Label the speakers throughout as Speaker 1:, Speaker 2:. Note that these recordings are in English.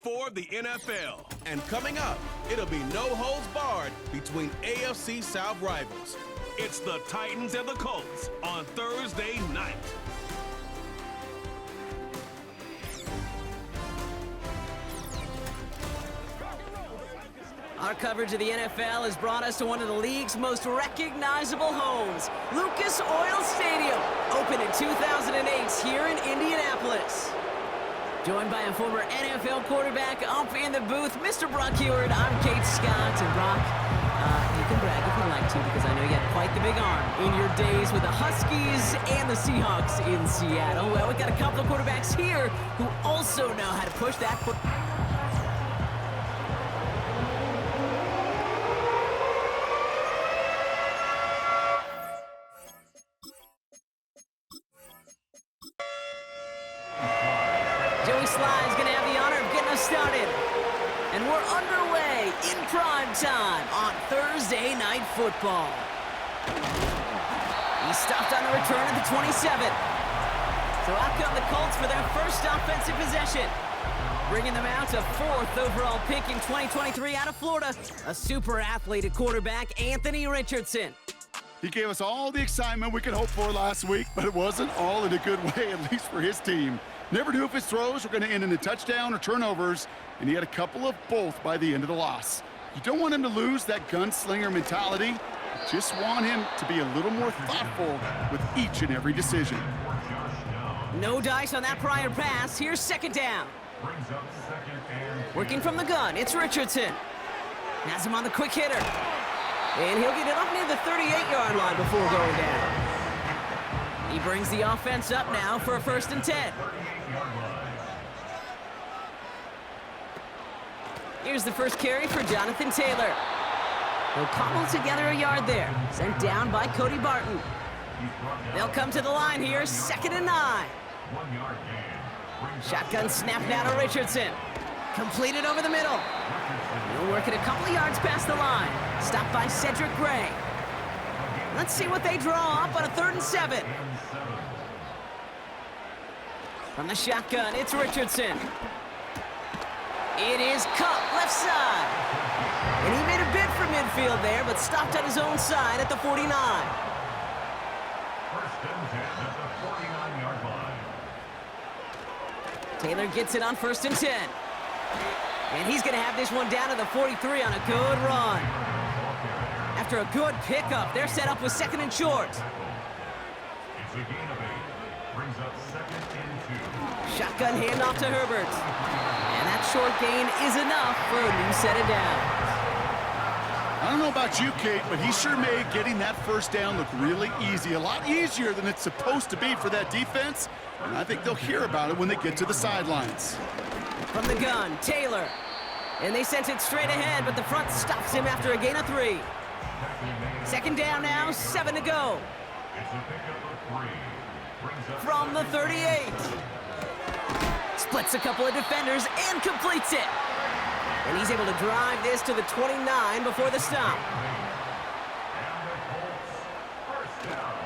Speaker 1: for the NFL.
Speaker 2: And coming up, it'll be no holds barred between AFC South rivals.
Speaker 1: It's the Titans and the Colts on Thursday night.
Speaker 3: Our coverage of the NFL has brought us to one of the league's most recognizable homes, Lucas Oil Stadium, opened in 2008 here in Indianapolis. Joined by a former NFL quarterback up in the booth, Mr. Brock Heward. I'm Kate Scott, and Brock, you can brag if you'd like to, because I know you had quite the big arm in your days with the Huskies and the Seahawks in Seattle. Well, we've got a couple of quarterbacks here who also know how to push that foot. Sly's going to have the honor of getting us started. And we're underway in prime time on Thursday Night Football. He stopped on the return at the 27. So out come the Colts for their first offensive possession. Bringing them out to 4th overall pick in 2023 out of Florida, a super athlete at quarterback, Anthony Richardson.
Speaker 4: He gave us all the excitement we could hope for last week, but it wasn't all in a good way, at least for his team. Never knew if his throws were going to end in a touchdown or turnovers, and he had a couple of both by the end of the loss. You don't want him to lose that gunslinger mentality. You just want him to be a little more thoughtful with each and every decision.
Speaker 3: No dice on that prior pass. Here's second down. Working from the gun, it's Richardson. Has him on the quick hitter. And he'll get it up near the 38-yard line before going down. He brings the offense up now for a 1st and 10. Here's the first carry for Jonathan Taylor. He'll cobble together a yard there. Sent down by Cody Barton. They'll come to the line here, 2nd and 9. Shotgun snap now to Richardson. Completed over the middle. He'll work it a couple of yards past the line. Stopped by Cedric Gray. Let's see what they draw up on a 3rd and 7. From the shotgun, it's Richardson. It is Cup, left side. And he made a bid for midfield there, but stopped on his own side at the 49. Taylor gets it on 1st and 10. And he's going to have this one down to the 43 on a good run. After a good pickup, they're set up with 2nd and short. Shotgun handoff to Herbert. And that short gain is enough for a new set of downs.
Speaker 4: I don't know about you, Kate, but he sure made getting that first down look really easy. A lot easier than it's supposed to be for that defense. And I think they'll hear about it when they get to the sidelines.
Speaker 3: From the gun, Taylor. And they sent it straight ahead, but the front stops him after a gain of 3. 2nd down now, 7 to go. From the 38. Splits a couple of defenders and completes it. And he's able to drive this to the 29 before the stop.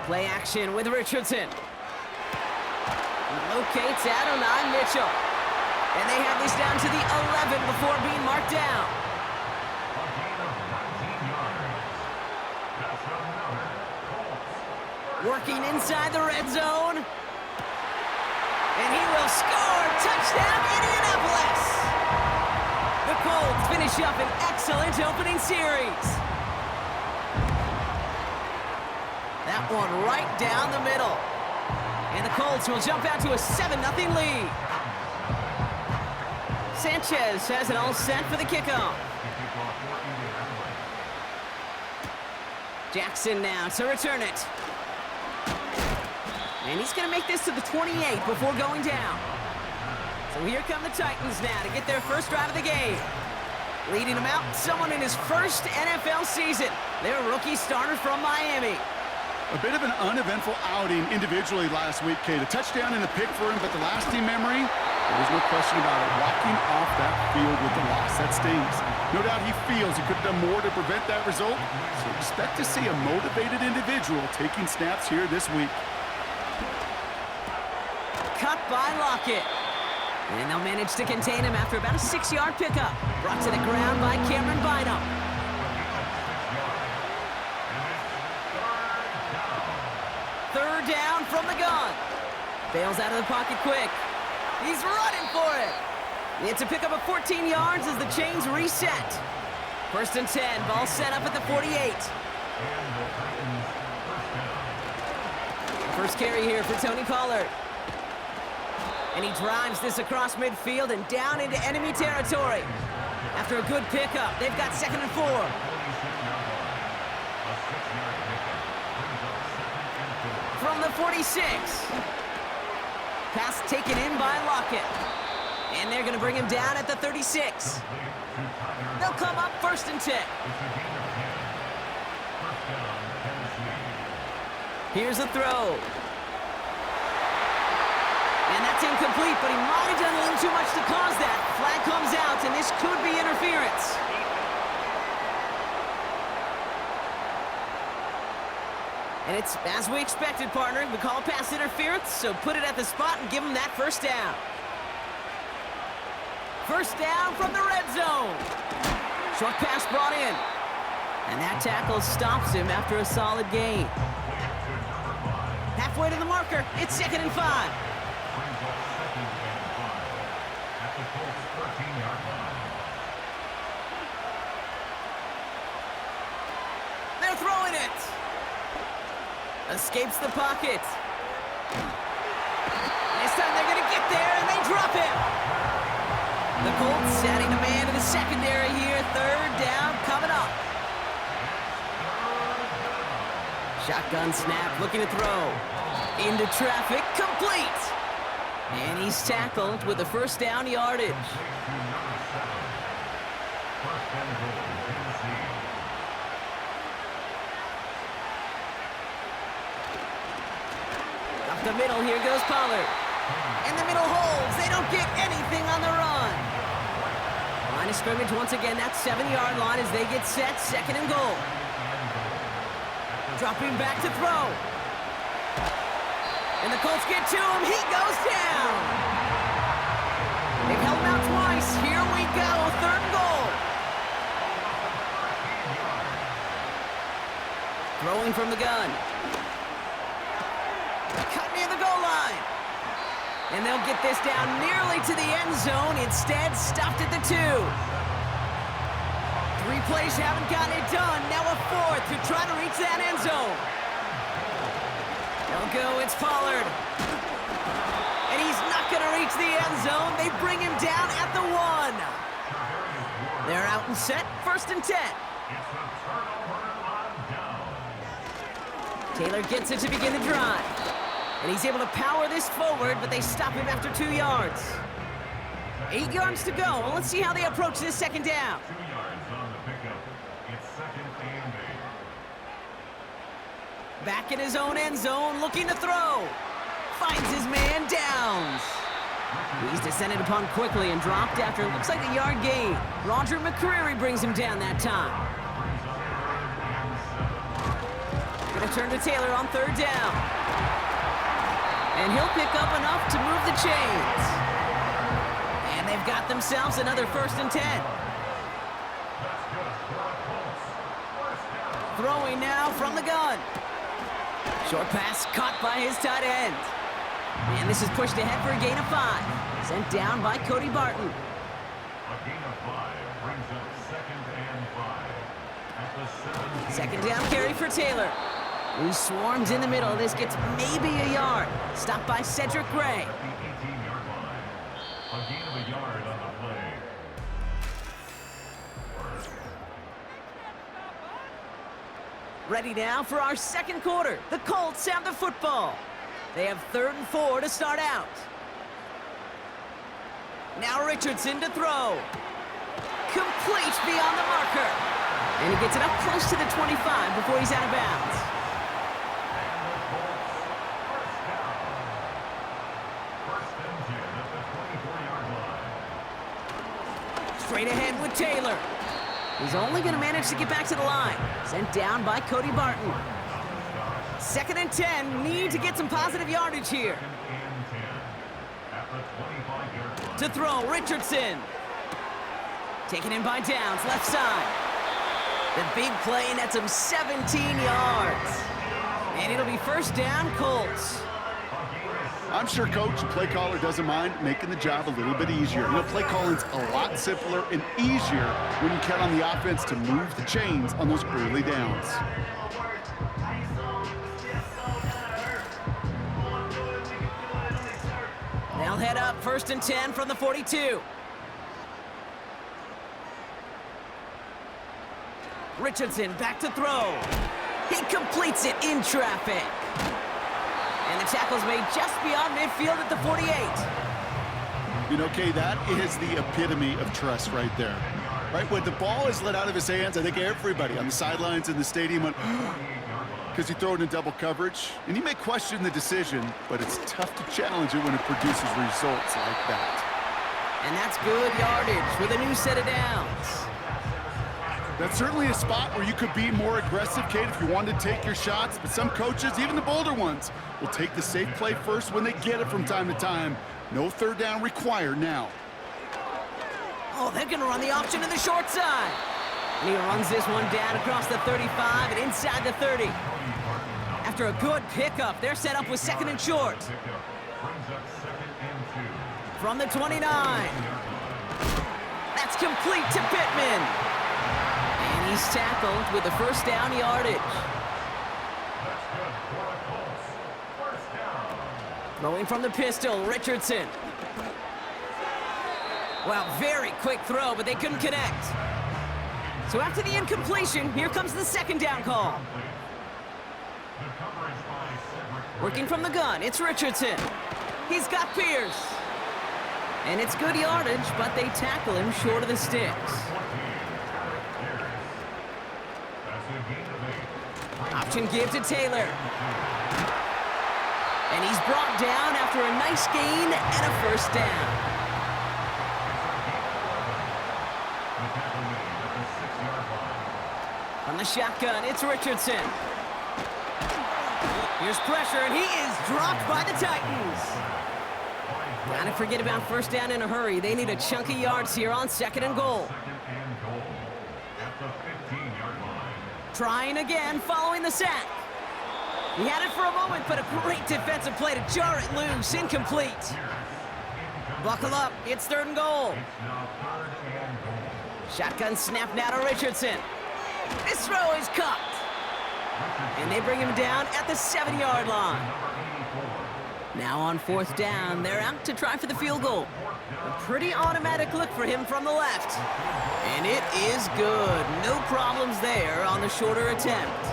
Speaker 3: Play action with Richardson. Locates Adonai Mitchell. And they have this down to the 11 before being marked down. Working inside the red zone. And he will score. Touchdown, Indianapolis. The Colts finish up an excellent opening series. That one right down the middle. And the Colts will jump out to a 7-0 lead. Sanchez has it all set for the kickoff. Jackson now to return it. And he's going to make this to the 28 before going down. So here come the Titans now to get their first drive of the game. Leading them out, someone in his first NFL season. Their rookie starter from Miami.
Speaker 4: A bit of an uneventful outing individually last week, Kate. A touchdown and a pick for him, but the lasting memory, there's no question about it. Walking off that field with the loss, that stings. No doubt he feels he could have done more to prevent that result. So expect to see a motivated individual taking snaps here this week.
Speaker 3: Cut by Lockett. And they'll manage to contain him after about a 6-yard pickup. Brought to the ground by Cameron Bynum. Third down from the gun. Bails out of the pocket quick. He's running for it. It's a pickup of 14 yards as the chains reset. First and 10, ball set up at the 48. First carry here for Tony Pollard. And he drives this across midfield and down into enemy territory. After a good pickup, they've got 2nd and 4. From the 46. Pass taken in by Lockett. And they're going to bring him down at the 36. They'll come up 1st and 10. Here's a throw. And that's incomplete, but he might have done a little too much to cause that. Flag comes out, and this could be interference. And it's as we expected, partner. We call pass interference, so put it at the spot and give him that first down. First down from the red zone. Short pass brought in. And that tackle stops him after a solid gain. Halfway to the marker, it's 2nd and 5. They're throwing it. Escapes the pocket. This time they're going to get there, and they drop him. The Colts adding a man to the secondary here. 3rd down coming up. Shotgun snap, looking to throw. Into traffic, complete. And he's tackled with the first down yardage. Up the middle, here goes Pollard. And the middle holds. They don't get anything on the run. Line of scrimmage once again, that 7-yard line as they get set, 2nd and goal. Dropping back to throw. And the Colts get to him. He goes down. They've held him out twice. Here we go. 3rd and goal. Throwing from the gun. Cut near the goal line. And they'll get this down nearly to the end zone. Instead, stopped at the 2. 3 plays haven't gotten it done. Now a 4th to try to reach that end zone. They'll go, it's Pollard. And he's not going to reach the end zone. They bring him down at the 1. They're out and set, 1st and 10. Taylor gets it to begin the drive. And he's able to power this forward, but they stop him after 2 yards. 8 yards to go. Well, let's see how they approach this 2nd down. Back in his own end zone, looking to throw. Finds his man, Downs. He's descended upon quickly and dropped after it looks like a yard gain. Roger McCreary brings him down that time. Gonna turn to Taylor on 3rd down. And he'll pick up enough to move the chains. And they've got themselves another 1st and 10. Throwing now from the gun. Short pass caught by his tight end. And this is pushed ahead for a gain of 5. Sent down by Cody Barton.
Speaker 5: A gain of 5 brings up 2nd and 5 at the
Speaker 3: 2nd down carry for Taylor. He swarms in the middle. This gets maybe a yard. Stopped by Cedric Gray.
Speaker 5: At the 18-yard line. A gain of a yard on the play.
Speaker 3: Ready now for our 2nd quarter. The Colts have the football. They have 3rd and 4 to start out. Now Richardson to throw. Complete beyond the marker. And he gets it up close to the 25 before he's out of bounds. Straight ahead with Taylor. He's only going to manage to get back to the line. Sent down by Cody Barton. 2nd and 10. Need to get some positive yardage here. To To throw, Richardson. Taken in by Downs, left side. The big play nets him 17 yards. And it'll be first down, Colts.
Speaker 4: I'm sure coach and play caller doesn't mind making the job a little bit easier. You know, play calling's a lot simpler and easier when you count on the offense to move the chains on those early downs.
Speaker 3: They'll head up 1st and 10 from the 42. Richardson back to throw. He completes it in traffic. And the tackle's made just beyond midfield at the 48.
Speaker 4: You know, Kay, that is the epitome of trust right there. Right, when the ball is let out of his hands, I think everybody on the sidelines in the stadium went, because he threw it in double coverage. And you may question the decision, but it's tough to challenge it when it produces results like that.
Speaker 3: And that's good yardage with a new set of downs.
Speaker 4: That's certainly a spot where you could be more aggressive, Kate, if you wanted to take your shots. But some coaches, even the bolder ones, will take the safe play first when they get it from time to time. No third down required now.
Speaker 3: Oh, they're going to run the option to the short side. And he runs this one down across the 35 and inside the 30. After a good pickup, they're set up with 2nd and short. From the 29. That's complete to Pittman. And he's tackled with the first down yardage. Throwing from the pistol, Richardson. Well, very quick throw, but they couldn't connect. So after the incompletion, here comes the 2nd down call. Working from the gun, it's Richardson. He's got Pierce. And it's good yardage, but they tackle him short of the sticks. Option give to Taylor. And he's brought down after a nice gain and a first down. On the shotgun, it's Richardson. Here's pressure, and he is dropped by the Titans. Gotta forget about first down in a hurry. They need a chunk of yards here on 2nd and goal. Trying again, following the sack. He had it for a moment, but a great defensive play to jar it loose. Incomplete. Buckle up, it's 3rd and goal. Shotgun snap now to Richardson. This throw is caught. And they bring him down at the 7-yard line. Now on 4th down, they're out to try for the field goal. A pretty automatic look for him from the left. And it is good. No problems there on the shorter attempt.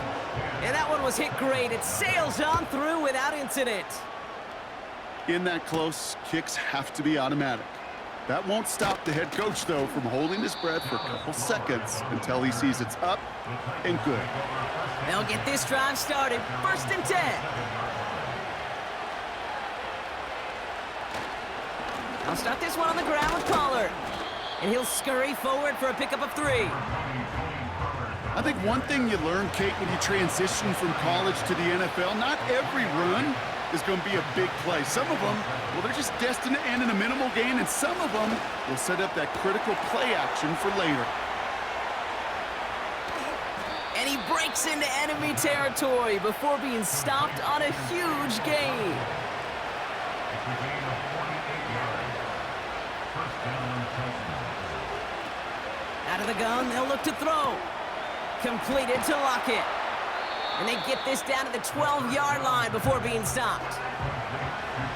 Speaker 3: And that one was hit great. It sails on through without incident.
Speaker 4: In that close, kicks have to be automatic. That won't stop the head coach, though, from holding his breath for a couple seconds until he sees it's up and good.
Speaker 3: They'll get this drive started. 1st and 10. I'll start this one on the ground with Pollard. And he'll scurry forward for a pickup of 3.
Speaker 4: I think one thing you learn, Kate, when you transition from college to the NFL, not every run is going to be a big play. Some of them, well, they're just destined to end in a minimal gain, and some of them will set up that critical play action for later.
Speaker 3: And he breaks into enemy territory before being stopped on a huge gain. Out of the gun, they'll look to throw. Completed to Lockett. And they get this down to the 12-yard line before being stopped.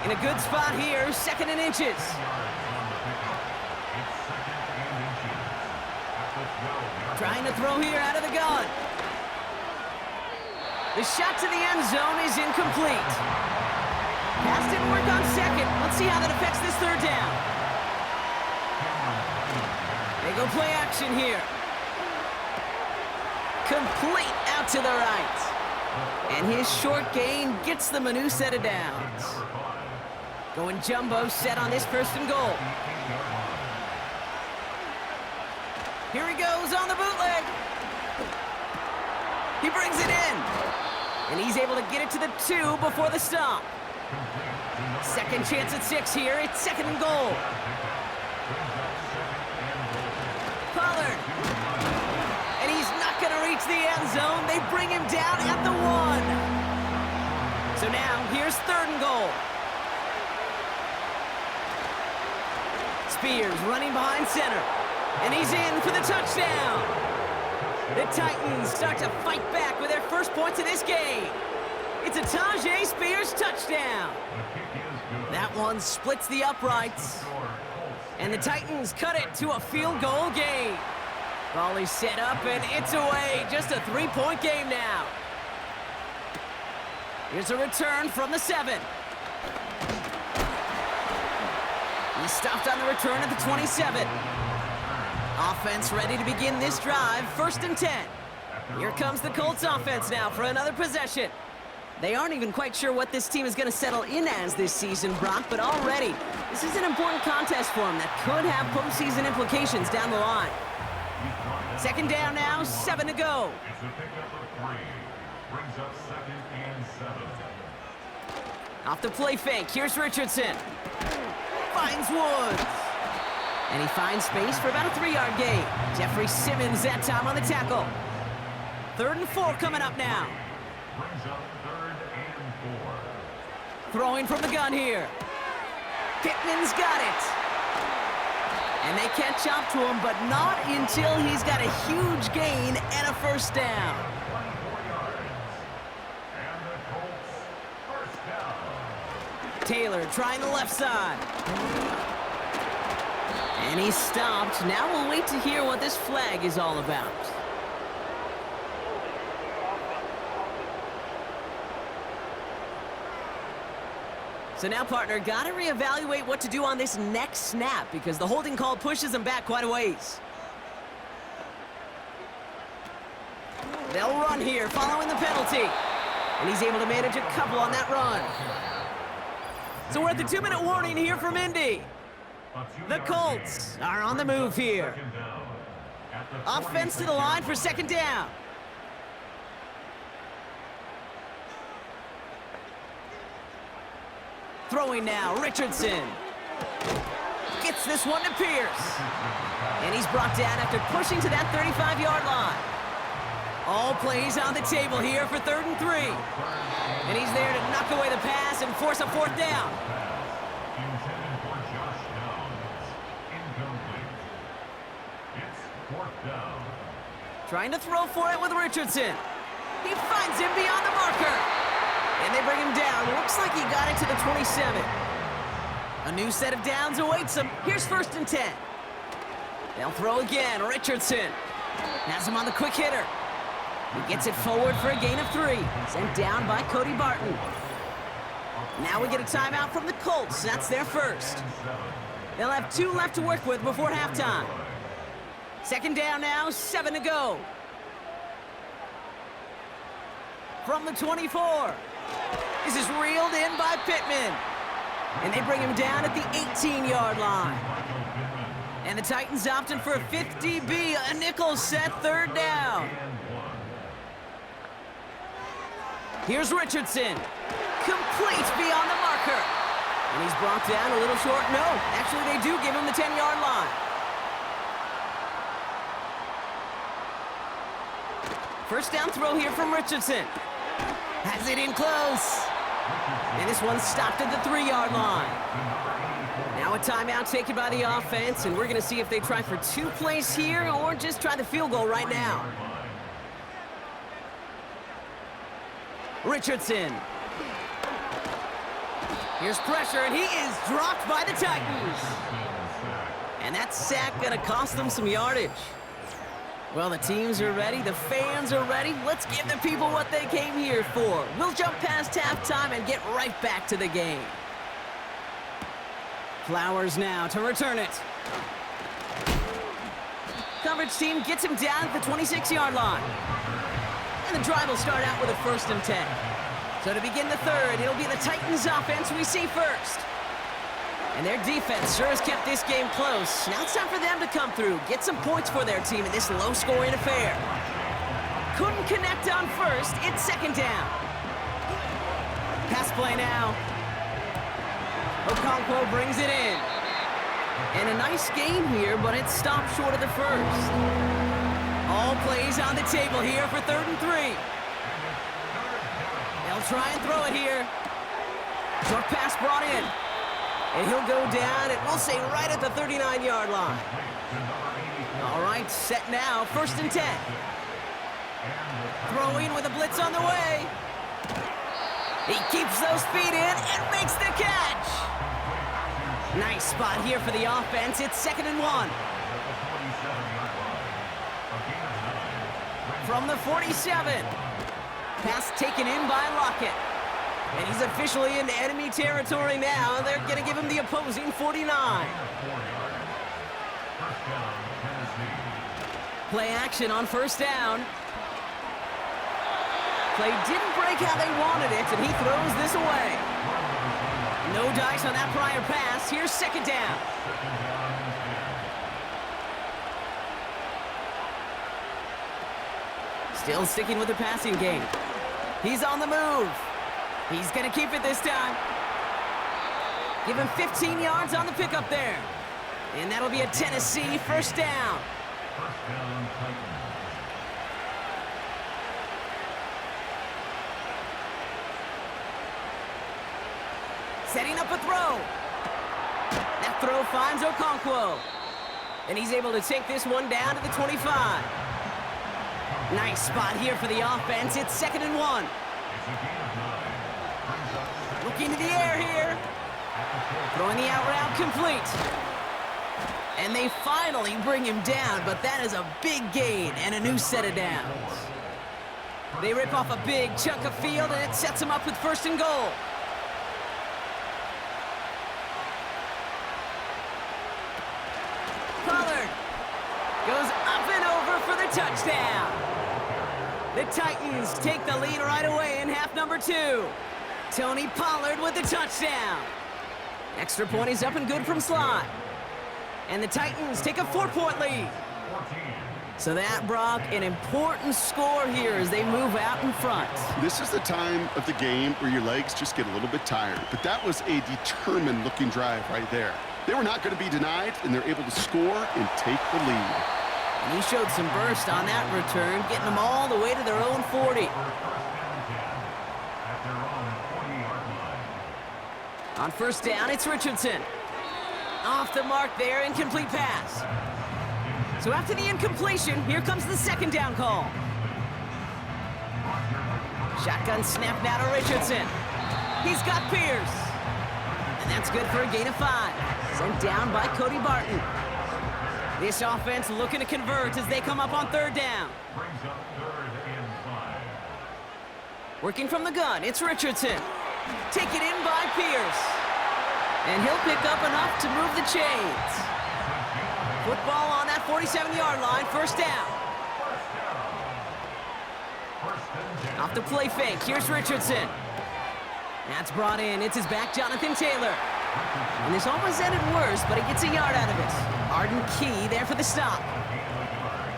Speaker 3: In a good spot here, 2nd and inches. Trying to throw here out of the gun. The shot to the end zone is incomplete. Pass didn't work on 2nd. Let's see how that affects this 3rd down. They go play action here. Complete out to the right. And his short gain gets them a new set of downs. Going jumbo set on this 1st and goal. Here he goes on the bootleg. He brings it in. And he's able to get it to the 2 before the stop. 2nd chance at 6 here. It's 2nd and goal. the end zone. They bring him down at the 1. So now, here's 3rd and goal. Spears running behind center. And he's in for the touchdown. The Titans start to fight back with their first points of this game. It's a Tajay Spears touchdown. That one splits the uprights. And the Titans cut it to a field goal game. Ball is set up and it's away. Just a 3-point game now. Here's a return from the 7. He stopped on the return at the 27. Offense ready to begin this drive. 1st and 10. Here comes the Colts offense now for another possession. They aren't even quite sure what this team is going to settle in as this season, Brock, but already, this is an important contest for them that could have postseason implications down the line. 2nd down now, 7 to go.
Speaker 5: It's a pickup of 3. Brings up 2nd and 7.
Speaker 3: Off the play fake, here's Richardson. Finds Woods. And he finds space for about a 3-yard gain. Jeffrey Simmons that time on the tackle. 3rd and 4 coming up now.
Speaker 5: Brings up 3rd and 4.
Speaker 3: Throwing from the gun here. Pittman's got it. And they catch up to him, but not until he's got a huge gain and a 1st down.
Speaker 5: 24 yards. And the Colts, 1st down.
Speaker 3: Taylor trying the left side. And he's stopped. Now we'll wait to hear what this flag is all about. So now, partner, got to reevaluate what to do on this next snap because the holding call pushes him back quite a ways. They'll run here following the penalty. And he's able to manage a couple on that run. So we're at the 2-minute warning here from Indy. The Colts are on the move here. Offense to the line for 2nd down. Throwing now, Richardson. Gets this one to Pierce. And he's brought down after pushing to that 35-yard line. All plays on the table here for 3rd and 3. And he's there to knock away the pass and force a 4th down.
Speaker 5: Intended for Josh Downs. Incomplete. It's 4th down.
Speaker 3: Trying to throw for it with Richardson. He finds him beyond the marker. And they bring him down. Looks like he got it to the 27. A new set of downs awaits him. Here's 1st and 10. They'll throw again. Richardson has him on the quick hitter. He gets it forward for a gain of 3. Sent down by Cody Barton. Now we get a timeout from the Colts. That's their 1st. They'll have 2 left to work with before halftime. 2nd down now, 7 to go. From the 24. This is reeled in by Pittman. And they bring him down at the 18-yard line. And the Titans opting for a 50B, a nickel set 3rd down. Here's Richardson. Complete beyond the marker. And he's brought down a little short. No, actually they do give him the 10-yard line. First down throw here from Richardson. Has it in close. And this one's stopped at the 3-yard line. Now a timeout taken by the offense, and we're going to see if they try for 2 plays here or just try the field goal right now. Richardson. Here's pressure, and he is dropped by the Titans. And that sack going to cost them some yardage. Well, the teams are ready, the fans are ready. Let's give the people what they came here for. We'll jump past halftime and get right back to the game. Flowers now to return it. Coverage team gets him down at the 26-yard line. And the drive will start out with a 1st and 10. So to begin the 3rd, it'll be the Titans offense we see first. And their defense sure has kept this game close. Now it's time for them to come through, get some points for their team in this low-scoring affair. Couldn't connect on 1st, it's 2nd down. Pass play now. Okonkwo brings it in. And a nice gain here, but it stopped short of the 1st. All plays on the table here for 3rd and 3. They'll try and throw it here. Short pass brought in. And he'll go down, and we'll say right at the 39-yard line. All right, set now, 1st and 10. Throwing with a blitz on the way. He keeps those feet in and makes the catch. Nice spot here for the offense. It's 2nd and 1. From the 47. Pass taken in by Lockett. And he's officially in enemy territory now. They're going to give him the opposing 49. Play action on 1st down. Play didn't break how they wanted it, and he throws this away. No dice on that prior pass. Here's 2nd down. Still sticking with the passing game. He's on the move. He's going to keep it this time. Give him 15 yards on the pickup there. And that'll be a Tennessee 1st down. Setting up a throw. That throw finds Okonkwo. And he's able to take this one down to the 25. Nice spot here for the offense. It's 2nd and 1. Looking to the air here. Throwing the out route complete. And they finally bring him down, but that is a big gain and a new set of downs. They rip off a big chunk of field, and it sets them up with 1st and goal. Pollard goes up and over for the touchdown. The Titans take the lead right away in half number 2. Tony Pollard with the touchdown. Extra point is up and good from slot. And the Titans take a 4-point lead. So that, Brock, an important score here as they move out in front.
Speaker 4: This is the time of the game where your legs just get a little bit tired. But that was a determined-looking drive right there. They were not going to be denied, and they're able to score and take the lead.
Speaker 3: And he showed some burst on that return, getting them all the way to their own 40. On 1st down, it's Richardson. Off the mark there, incomplete pass. So after the incompletion, here comes the 2nd down call. Shotgun snap now to Richardson. He's got Pierce. And that's good for a gain of 5. Sent down by Cody Barton. This offense looking to convert as they come up on 3rd down. Working from the gun, it's Richardson. Taken in by Pierce. And he'll pick up enough to move the chains. Football on that 47-yard line, 1st down. Off the play fake, here's Richardson. That's brought in, it's his back, Jonathan Taylor. And this almost ended worse, but he gets a yard out of it. Arden Key there for the stop.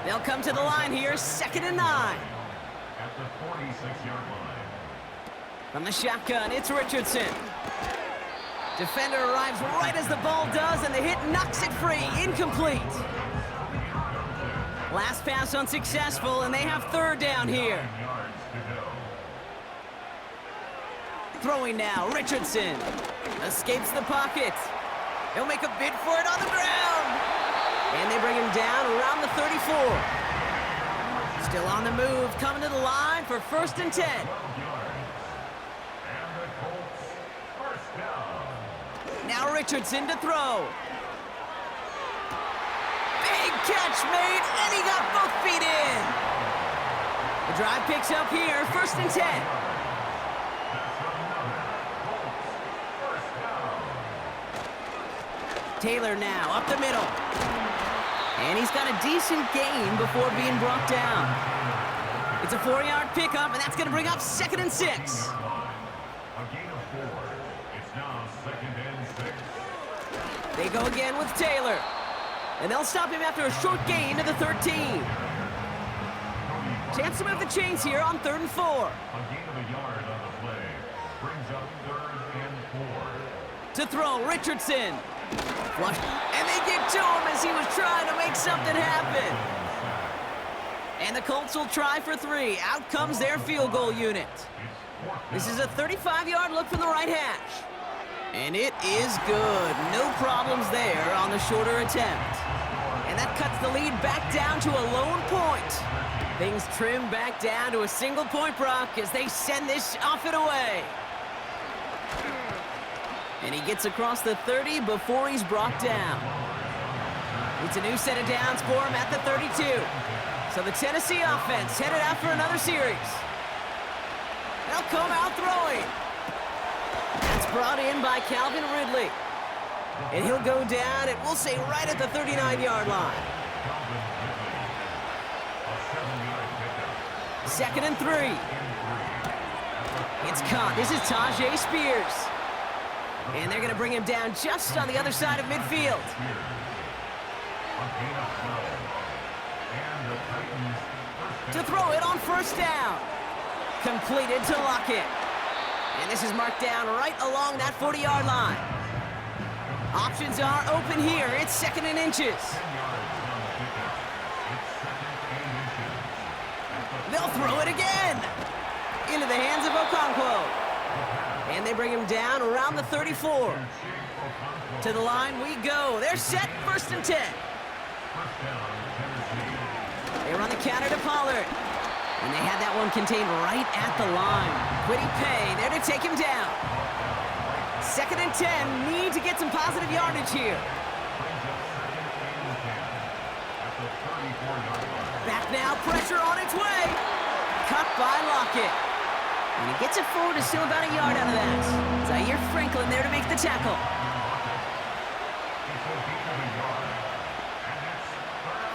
Speaker 3: They'll come to the line here, 2nd and 9.
Speaker 5: At the 46-yard line.
Speaker 3: From the shotgun, it's Richardson. Defender arrives right as the ball does, and the hit knocks it free. Incomplete. Last pass unsuccessful, and they have 3rd down here. Throwing now, Richardson. Escapes the pocket. He'll make a bid for it on the ground. And they bring him down around the 34. Still on the move, coming to the line for 1st and 10. Now Richardson to throw. Big catch made, and he got both feet in. The drive picks up here, 1st and 10. Taylor now up the middle. And he's got a decent gain before being brought down. It's a 4-yard pickup, and that's going to bring up 2nd and 6.
Speaker 5: A gain of 4. It's now 2nd and 6.
Speaker 3: They go again with Taylor. And they'll stop him after a short gain to the 13. Chance to move the chains here on 3rd and 4.
Speaker 5: A gain of a yard on the play. Brings up 3rd and 4.
Speaker 3: To throw, Richardson. Flush. And they get to him as he was trying to make something happen. And the Colts will try for 3. Out comes their field goal unit. This is a 35-yard look from the right hash. And it is good. No problems there on the shorter attempt. And that cuts the lead back down to a lone point. Things trim back down to a single point, Brock, as they send this off and away. And he gets across the 30 before he's brought down. It's a new set of downs for him at the 32. So the Tennessee offense headed out for another series. They'll come out throwing. That's brought in by Calvin Ridley. And he'll go down, and we'll say right at the 39-yard line. 2nd and 3. It's caught. This is Tajay Spears. And they're going to bring him down just on the other side of midfield. To throw it on 1st down. Completed to Lockett. And this is marked down right along that 40-yard line. Options are open here. It's 2nd and inches. They'll throw it again. Into the hands of Okonkwo. And they bring him down around the 34. To the line we go. They're set. 1st and 10. They run the counter to Pollard. And they had that one contained right at the line. Quiddy Pay there to take him down. 2nd and 10. Need to get some positive yardage here. Back now. Pressure on its way. Cut by Lockett. And he gets it forward to still about a yard out of that. Zaire Franklin there to make the tackle.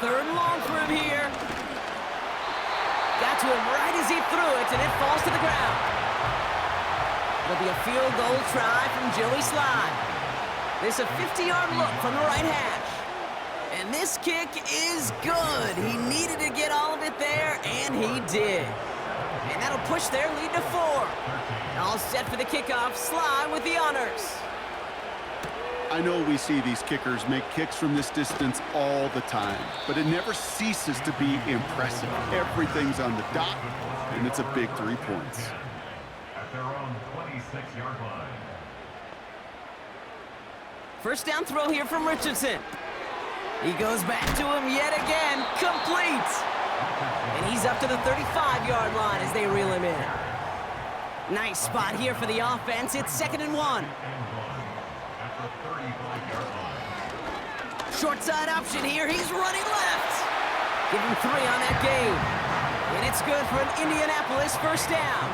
Speaker 3: 3rd and long for him here. Got to him right as he threw it, and it falls to the ground. It'll be a field goal try from Joey Slye. This is a 50-yard look from the right hash. And this kick is good. He needed to get all of it there, and he did. And that'll push their lead to 4. All set for the kickoff. Slye with the honors.
Speaker 4: I know we see these kickers make kicks from this distance all the time, but it never ceases to be impressive. Everything's on the dot, and it's a big 3 points.
Speaker 5: At their own 26-yard line.
Speaker 3: 1st down throw here from Richardson. He goes back to him yet again. Complete. And he's up to the 35-yard line as they reel him in. Nice spot here for the offense. It's 2nd and 1. Short side option here. He's running left. Give him 3 on that game. And it's good for an Indianapolis 1st down.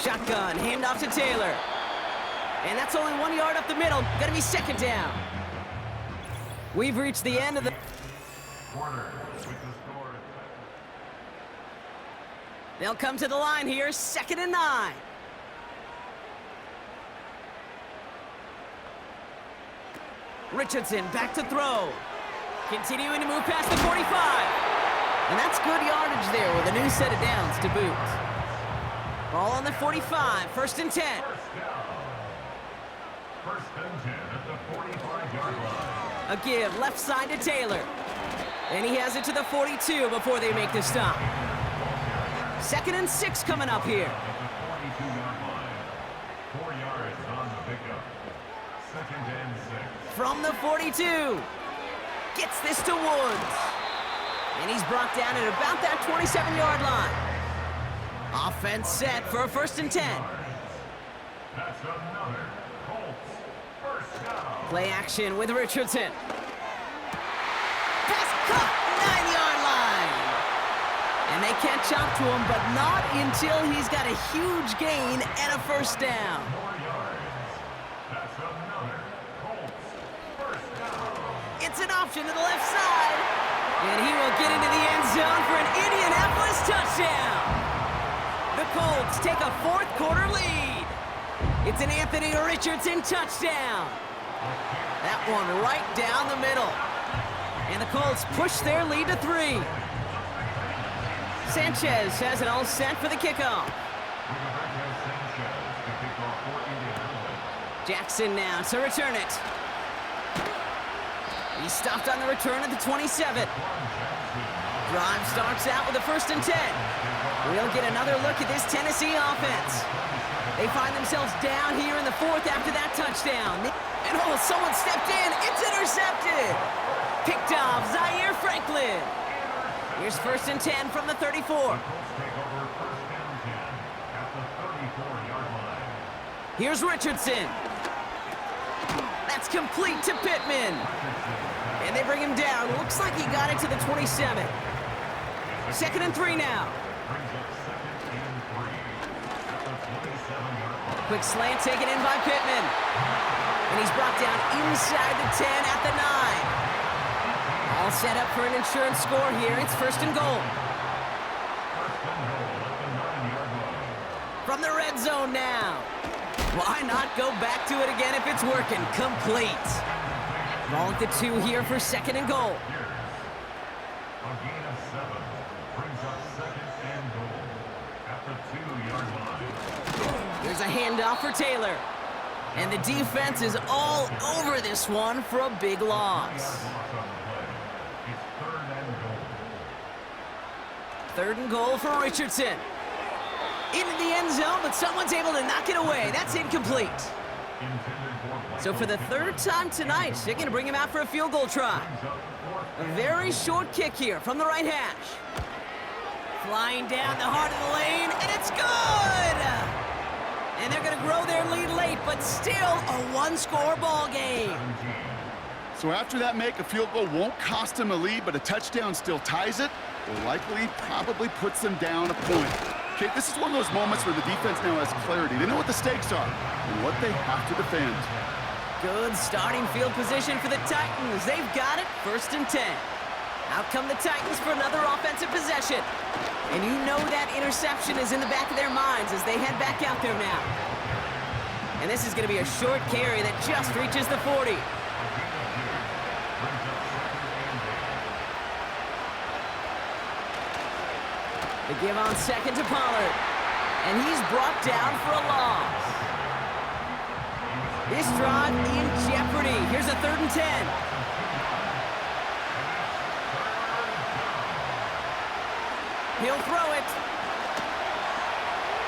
Speaker 3: Shotgun, hand off to Taylor. And that's only 1 yard up the middle. Gonna be 2nd down. We've reached the end of the... They'll come to the line here. 2nd and 9. Richardson back to throw. Continuing to move past the 45. And that's good yardage there with a new set of downs to boot. Ball on the 45. 1st and 10.
Speaker 5: First and 10 at the 45-yard line.
Speaker 3: A give left side to Taylor. And he has it to the 42 before they make the stop. 2nd and 6 coming up here.
Speaker 5: At the 42-yard line. 4 yards on the pickup. 2nd and 6.
Speaker 3: From the 42. Gets this to Woods. And he's brought down at about that 27-yard line. Offense set for a 1st and 10.
Speaker 5: That's another Colts 1st down.
Speaker 3: Play action with Richardson. Pass cut, 9-yard line. And they can't chop to him, but not until he's got a huge gain and a 1st down.
Speaker 5: 4 yards. That's another Colts 1st down.
Speaker 3: It's an option to the left side. And he will get into the end zone for an Indianapolis touchdown. The Colts take a 4th quarter lead. It's an Anthony Richardson touchdown. That one right down the middle. And the Colts push their lead to 3. Sanchez has it all set for the kickoff. Jackson now to return it. He's stopped on the return at the 27. Drive starts out with a 1st and 10. We'll get another look at this Tennessee offense. They find themselves down here in the 4th after that touchdown. And oh, someone stepped in. It's intercepted. Picked off Zaire Franklin. Here's 1st and 10 from the 34. Here's Richardson. That's complete to Pittman. And they bring him down. Looks like he got it to the 27. 2nd and 3 now. Quick slant taken in by Pittman. And he's brought down inside the 10 at the 9. All set up for an insurance score here. It's 1st and goal. From the red zone now. Why not go back to it again if it's working? Complete. Ball at the 2 here for 2nd and goal.
Speaker 5: A gain of 7 brings up 2nd and goal at the 2-yard line.
Speaker 3: Here's a handoff for Taylor. And the defense is all over this one for a big loss.
Speaker 5: It's 3rd and goal.
Speaker 3: 3rd and goal for Richardson. Into the end zone, but someone's able to knock it away. That's incomplete. So for the 3rd time tonight, they're going to bring him out for a field goal try. A very short kick here from the right hash. Flying down the heart of the lane, and it's good! And they're going to grow their lead late, but still a 1-score ball game.
Speaker 4: So after that make, a field goal won't cost them a lead, but a touchdown still ties it. Will likely probably puts them down a point. Okay, this is one of those moments where the defense now has clarity. They know what the stakes are and what they have to defend.
Speaker 3: Good starting field position for the Titans. They've got it, 1st and 10. Out come the Titans for another offensive possession. And you know that interception is in the back of their minds as they head back out there now. And this is going to be a short carry that just reaches the 40. The give on 2nd to Pollard. And he's brought down for a loss. This drive in jeopardy. Here's a 3rd and 10. He'll throw it.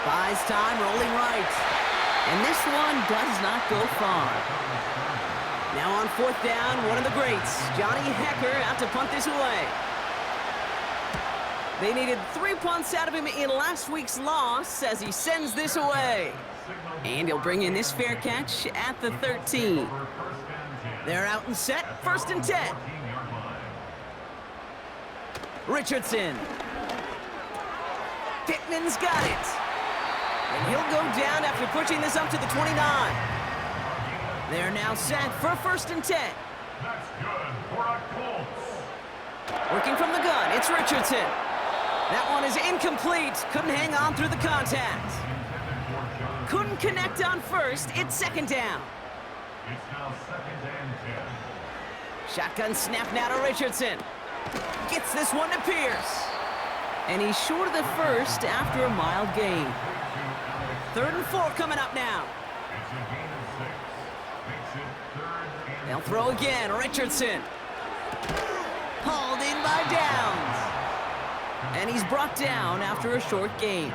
Speaker 3: Buys time, rolling right. And this one does not go far. Now on 4th down, one of the greats, Johnny Hecker, out to punt this away. They needed 3 punts out of him in last week's loss as he sends this away. And he'll bring in this fair catch at the 13. They're out and set, 1st and 10. Richardson. Pittman's got it. And he'll go down after pushing this up to the 29. They're now set for 1st and 10.
Speaker 5: That's good for a Colts.
Speaker 3: Working from the gun, it's Richardson. That one is incomplete. Couldn't hang on through the contact. Couldn't connect on 1st. It's 2nd down.
Speaker 5: It's now 2nd and 10.
Speaker 3: Shotgun snap now to Richardson. Gets this one to Pierce. And he's short of the 1st after a mild gain. 3rd and 4 coming up now.
Speaker 5: It's a gain of 6. Makes it 3rd and
Speaker 3: They'll throw again. Richardson. Hauled in by Downs. And he's brought down after a short gain.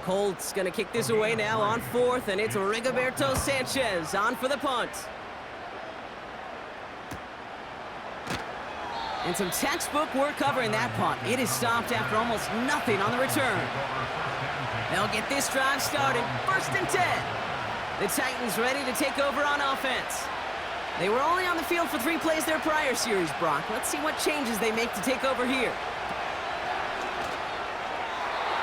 Speaker 3: Colts gonna kick this away now on 4th, and it's Rigoberto Sanchez on for the punt. And some textbook work covering that punt. It is stopped after almost nothing on the return. They'll get this drive started, 1st and 10. The Titans ready to take over on offense. They were only on the field for 3 plays their prior series, Brock. Let's see what changes they make to take over here.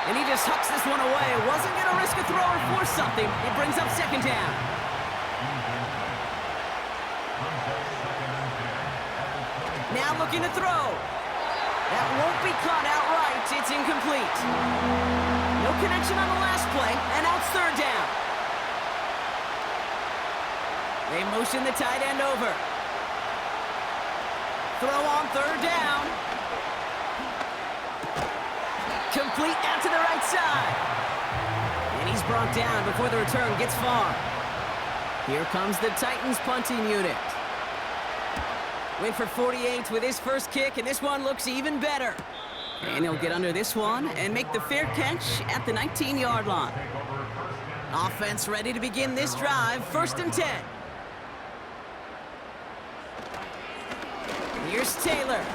Speaker 3: And he just hucks this one away. Wasn't going to risk a throw or force something. It brings up 2nd down. Now looking to throw. That won't be caught outright. It's incomplete. No connection on the last play, and now it's 3rd down. They motion the tight end over. Throw on 3rd down. Complete out to the right side. And he's brought down before the return gets far. Here comes the Titans punting unit. Went for 48 with his first kick, and this one looks even better. And he'll get under this one and make the fair catch at the 19-yard line. Offense ready to begin this drive, 1st and 10. Here's Taylor.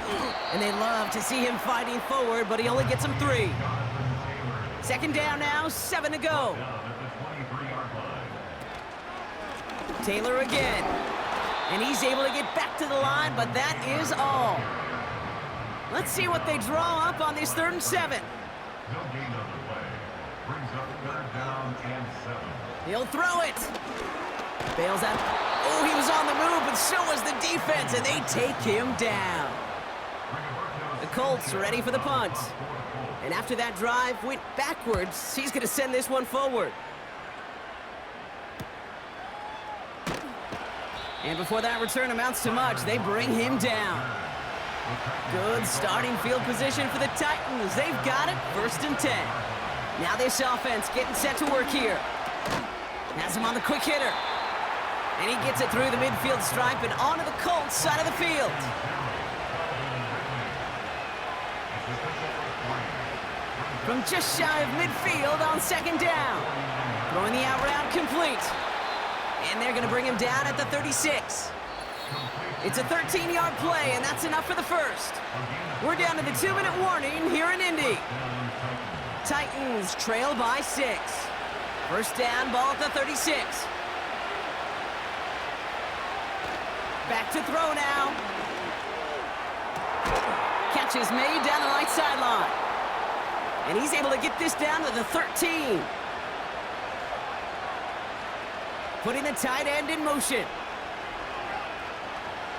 Speaker 3: And they love to see him fighting forward, but he only gets him 3. 2nd down now, 7 to go. Taylor again. And he's able to get back to the line, but that is all. Let's see what they draw up on this 3rd and 7.
Speaker 5: No gain on the play. Brings up 3rd down and 7.
Speaker 3: He'll throw it. Bails out. Oh, he was on the move, but so was the defense, and they take him down. The Colts ready for the punt. And after that drive went backwards, he's going to send this one forward. And before that return amounts to much, they bring him down. Good starting field position for the Titans. They've got it, 1st and 10. Now this offense getting set to work here. Has him on the quick hitter. And he gets it through the midfield stripe and onto the Colts side of the field. From just shy of midfield on 2nd down. Throwing the out route complete. And they're going to bring him down at the 36. It's a 13-yard play, and that's enough for the 1st. We're down to the 2-minute warning here in Indy. Titans trail by 6. 1st down, ball at the 36. Back to throw now. Catch is made down the right sideline. And he's able to get this down to the 13. Putting the tight end in motion.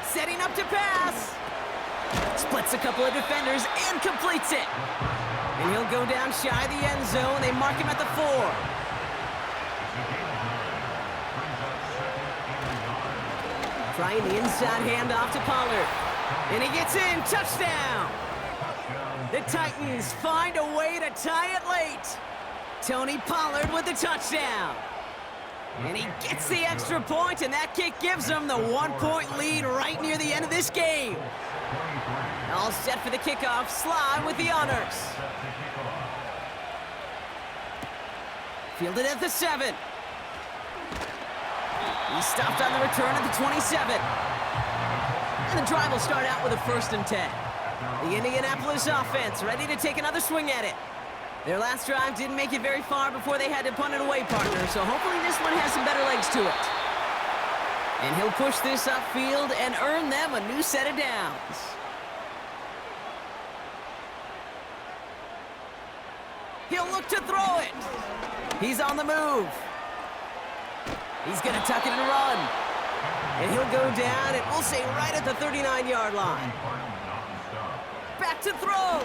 Speaker 3: Setting up to pass. Splits a couple of defenders and completes it. And he'll go down shy of the end zone. They mark him at the 4. Trying the inside handoff to Pollard. And he gets in. Touchdown. The Titans find a way to tie it late. Tony Pollard with the touchdown. And he gets the extra point, and that kick gives them the 1-point lead right near the end of this game. All set for the kickoff. Sly with the honors. Fielded at the 7. He's stopped on the return at the 27. And the drive will start out with a 1st and 10. The Indianapolis offense ready to take another swing at it. Their last drive didn't make it very far before they had to punt it away, partner, so hopefully this one has some better legs to it. And he'll push this upfield and earn them a new set of downs. He'll look to throw it. He's on the move. He's going to tuck it and run. And he'll go down, and we'll say right at the 39-yard line. Back to throw.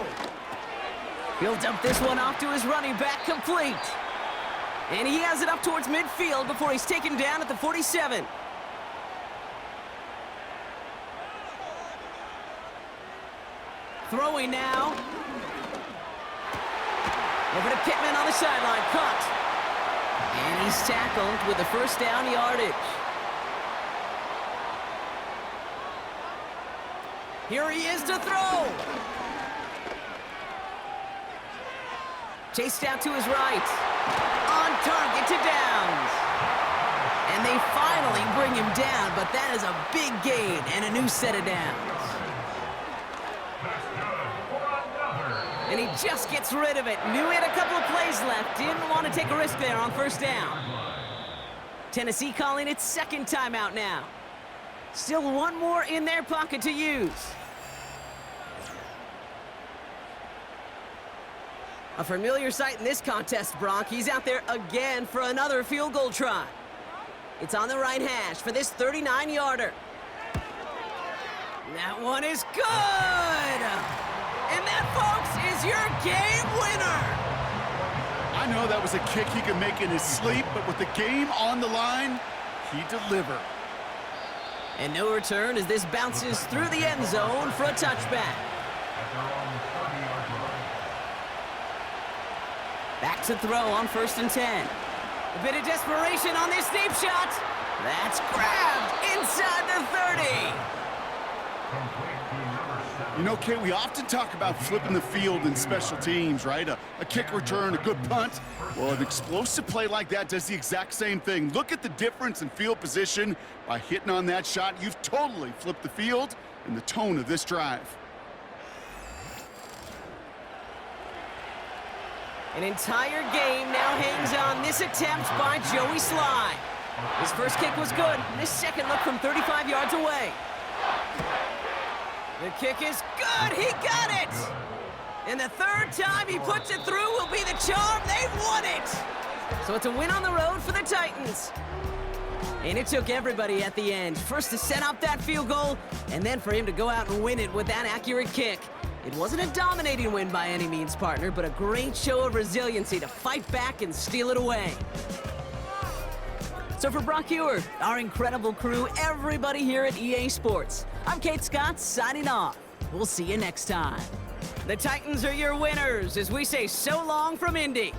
Speaker 3: He'll dump this one off to his running back, complete. And he has it up towards midfield before he's taken down at the 47. Throwing now. Over to Pittman on the sideline, caught. And he's tackled with the 1st down yardage. Here he is to throw. Chased out to his right. On target to Downs. And they finally bring him down, but that is a big gain and a new set of downs. And he just gets rid of it. Knew he had a couple of plays left. Didn't want to take a risk there on 1st down. Tennessee calling its 2nd timeout now. Still one more in their pocket to use. A familiar sight in this contest, Brock. He's out there again for another field goal try. It's on the right hash for this 39-yarder. That one is good! And that, folks, is your game winner!
Speaker 4: I know that was a kick he could make in his sleep, but with the game on the line, he delivered.
Speaker 3: And no return as this bounces through the end zone for a touchback. Back to throw on 1st and 10. A bit of desperation on this deep shot. That's grabbed inside the 30.
Speaker 5: Complete to number 7.
Speaker 4: You know, Kate, we often talk about flipping the field in special teams, right? A kick return, a good punt. Well, an explosive play like that does the exact same thing. Look at the difference in field position. By hitting on that shot, you've totally flipped the field and the tone of this drive.
Speaker 3: An entire game now hangs on this attempt by Joey Sly. His first kick was good. This second look from 35 yards away. The kick is good. He got it. And the third time he puts it through will be the charm. They've won it. So it's a win on the road for the Titans. And it took everybody at the end. First to set up that field goal, and then for him to go out and win it with that accurate kick. It wasn't a dominating win by any means, partner, but a great show of resiliency to fight back and steal it away. So for Brock Ewer, our incredible crew, everybody here at EA Sports, I'm Kate Scott signing off. We'll see you next time. The Titans are your winners as we say so long from Indy.